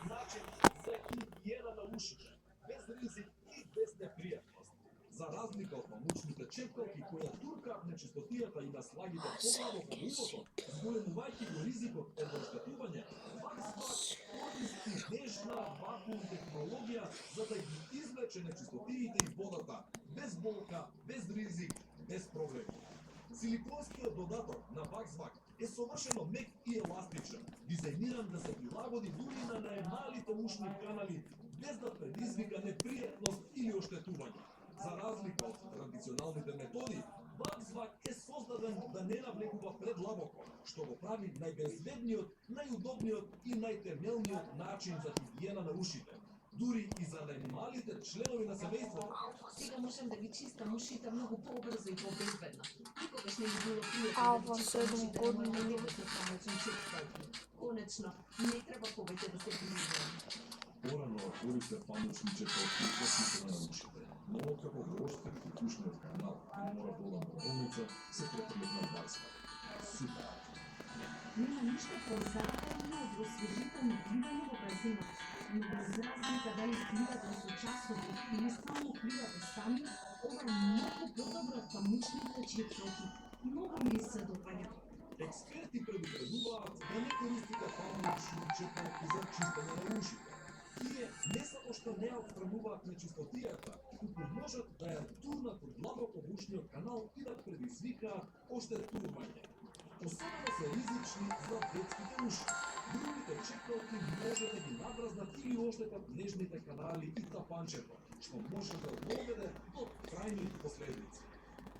начин за хигиена на ушите, без ризик и без непријатност. За разлика од памучните чепкалки кои туркаат нечистотијата и наслагите поглавоко нивото, зголемувајќи го ризикот од оштетување, Ваксвак користи нежна вакуум технологија за да ги извлече нечистотиите из водата, без болка, без ризик, без проблеми. Силиконскиот додаток на Ваксвак е совршено мек и еластичен, дизајниран да се прилагоди дури на најмалите ушни канали, без да предизвика непријатност или оштетување. За разлика од традиционалните методи, Ваксвак е создаден да не навлекува предлабоко, што го прави најбезведниот, најудобниот и најтемелниот начин за хигиена на ушите, дури и за најмалите членови на семејството. Сега можам да ги чистам ушите многу побрзо и побезбедно. Никогаш не ми било пријатно Ава, да ги чистам 7 ушите години. кога не памучни чепкалки. Конечно, не треба повеќе да се грижам. Порано користев памучни чепкалки за чистење на ушите, но како го оштети ушниот канал и мора да одам во болница, се префрлив на Ваксвак. Супер! Нема ништо позаемно од освежително пливање во базинот, но без разлика дали пливате со часови или само пливате сами, ова е многу подобро од памучните чепкалки. Многу ми се допаѓа. Експерти предупредуваат да не користите памучни чепкалки за чистење на ушите. Тие не само што не отстрануваат нечистотијата, туку можат да ја турнат длабоко во ушниот канал и да предизвикаат оштетување. Особено се ризични за детските уши. Другите чепкалки може да ги надразнат или оштетат нежните канали и тапанчето, што може да доведе до трајни последици.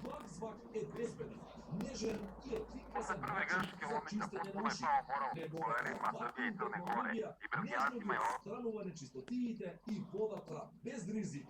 Ваксвак е безбеден, нежен и ефикасен начин за чистење на ушите. Неговата вакуум технологија нежно ги отстранува нечистотиите и водата без ризик